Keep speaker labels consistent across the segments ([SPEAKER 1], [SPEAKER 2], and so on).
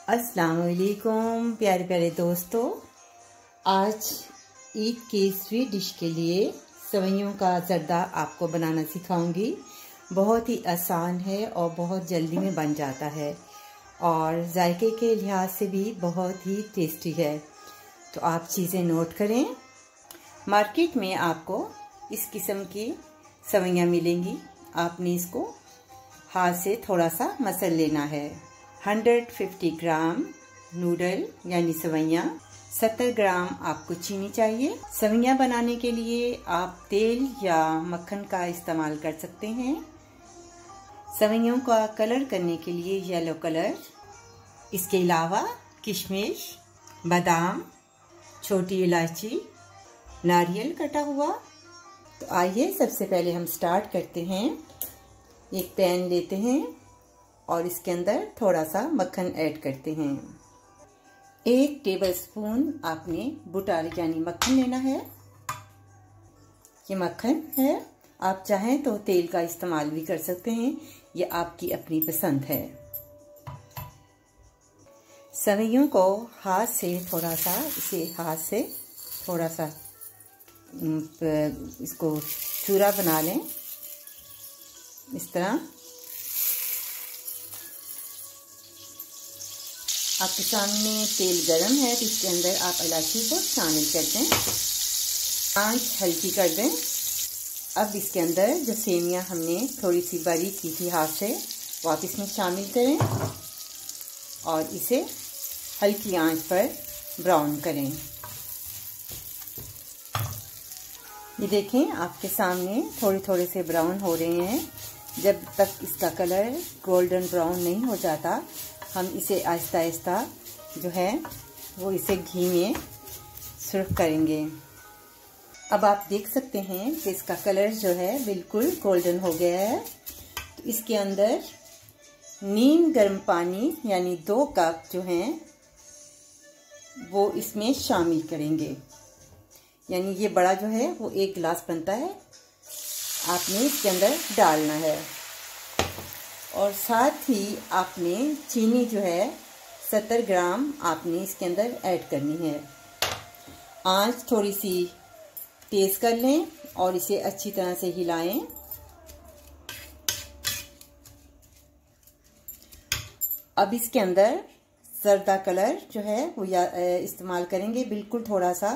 [SPEAKER 1] अस्सलाम वालेकुम प्यारे प्यारे दोस्तों, आज ईद की स्वीट डिश के लिए सेवइयों का ज़र्दा आपको बनाना सिखाऊंगी। बहुत ही आसान है और बहुत जल्दी में बन जाता है और जायके के लिहाज से भी बहुत ही टेस्टी है। तो आप चीज़ें नोट करें। मार्केट में आपको इस किस्म की सेवइयाँ मिलेंगी। आपने इसको हाथ से थोड़ा सा मसल लेना है। 150 ग्राम नूडल यानी सेवइयाँ, 70 ग्राम आपको चीनी चाहिए। सेवइयाँ बनाने के लिए आप तेल या मक्खन का इस्तेमाल कर सकते हैं। सेवइयों का कलर करने के लिए येलो कलर, इसके अलावा किशमिश, बादाम, छोटी इलायची, नारियल कटा हुआ। तो आइए सबसे पहले हम स्टार्ट करते हैं। एक पैन लेते हैं और इसके अंदर थोड़ा सा मक्खन ऐड करते हैं। 1 टेबलस्पून आपने बुटार यानी मक्खन लेना है। ये मक्खन है, आप चाहें तो तेल का इस्तेमाल भी कर सकते हैं, ये आपकी अपनी पसंद है। सेवइयों को हाथ से थोड़ा सा इसको चूरा बना लें। इस तरह आपके सामने तेल गरम है तो इसके अंदर आप इलायची को शामिल कर दें। आंच हल्की कर दें। अब इसके अंदर जो सेवियां हमने थोड़ी सी बारीक की थी हाथ से, वो आप इसमें शामिल करें और इसे हल्की आंच पर ब्राउन करें। ये देखें, आपके सामने थोड़े से ब्राउन हो रहे हैं। जब तक इसका कलर गोल्डन ब्राउन नहीं हो जाता, हम इसे आहिस्ता आहिस्ता जो है वो इसे घी में सुर्ख करेंगे। अब आप देख सकते हैं कि इसका कलर जो है बिल्कुल गोल्डन हो गया है। तो इसके अंदर नीम गर्म पानी यानी 2 कप जो हैं वो इसमें शामिल करेंगे। यानी ये बड़ा जो है वो 1 गिलास बनता है, आपने इसके अंदर डालना है। और साथ ही आपने चीनी जो है 70 ग्राम आपने इसके अंदर ऐड करनी है। आंच थोड़ी सी तेज़ कर लें और इसे अच्छी तरह से हिलाएं। अब इसके अंदर जर्दा कलर जो है वो इस्तेमाल करेंगे, बिल्कुल थोड़ा सा,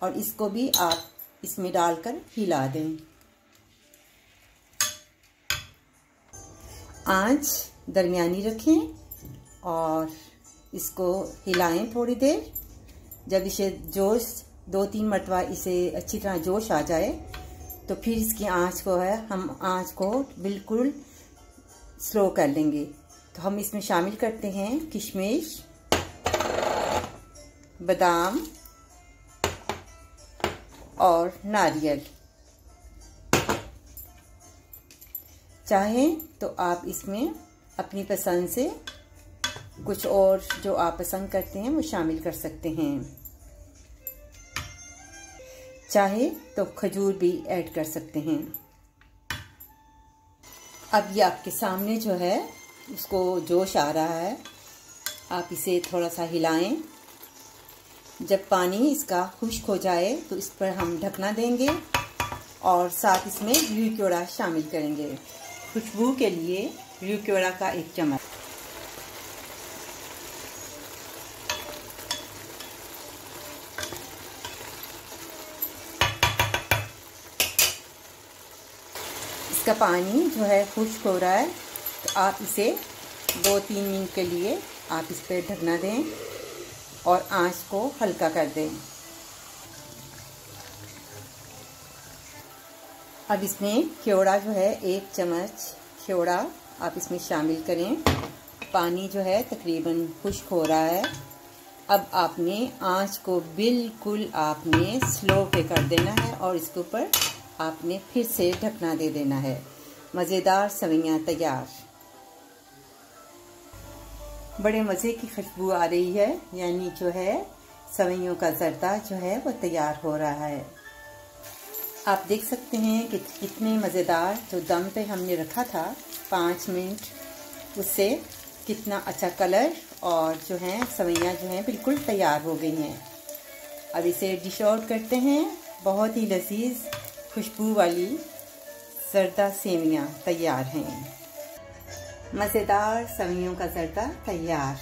[SPEAKER 1] और इसको भी आप इसमें डालकर हिला दें। आंच दरमियानी रखें और इसको हिलाएं थोड़ी देर। जब इसे जोश 2-3 मरतबा इसे अच्छी तरह जोश आ जाए तो फिर इसकी आंच को हम आंच को बिल्कुल स्लो कर लेंगे। तो हम इसमें शामिल करते हैं किशमिश, बादाम और नारियल। चाहें तो आप इसमें अपनी पसंद से कुछ और जो आप पसंद करते हैं वो शामिल कर सकते हैं। चाहे तो खजूर भी ऐड कर सकते हैं। अब ये आपके सामने जो है उसको जोश आ रहा है, आप इसे थोड़ा सा हिलाएं। जब पानी इसका खुश्क हो जाए तो इस पर हम ढकना देंगे और साथ इसमें ब्लू क्योड़ा शामिल करेंगे। खुशबू के लिए ब्लू क्योड़ा का 1 चम्मच। इसका पानी जो है खुश्क हो रहा है तो आप इसे 2-3 मिनट के लिए आप इस पर ढकना दें और आंच को हल्का कर दें। अब इसमें क्योड़ा जो है 1 चम्मच क्योड़ा आप इसमें शामिल करें। पानी जो है तकरीबन खुश्क हो रहा है। अब आपने आंच को बिल्कुल आपने स्लो पे कर देना है और इसके ऊपर आपने फिर से ढकना दे देना है। मज़ेदार सेवइयाँ तैयार। बड़े मज़े की खुशबू आ रही है, यानी जो है सेवइयों का ज़र्दा जो है वो तैयार हो रहा है। आप देख सकते हैं कि कितने मज़ेदार, जो दम पे हमने रखा था 5 मिनट, उससे कितना अच्छा कलर और जो है सवैयाँ जो हैं बिल्कुल तैयार हो गई हैं। अब इसे डिश आउट करते हैं। बहुत ही लजीज खुशबू वाली जर्दा सेवइयाँ तैयार हैं। मज़ेदार सवैयों का जर्दा तैयार।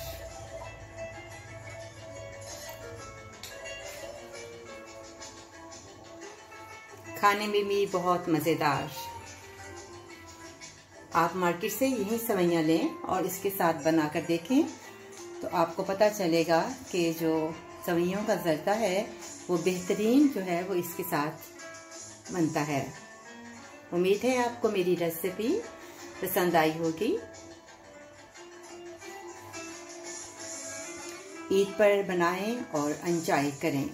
[SPEAKER 1] खाने में भी बहुत मज़ेदार। आप मार्केट से यही सवैयाँ लें और इसके साथ बनाकर देखें तो आपको पता चलेगा कि जो सवैयों का जर्दा है वो बेहतरीन जो है वो इसके साथ बनता है। उम्मीद है आपको मेरी रेसिपी पसंद आई होगी। ईद पर बनाएं और एंजॉय करें।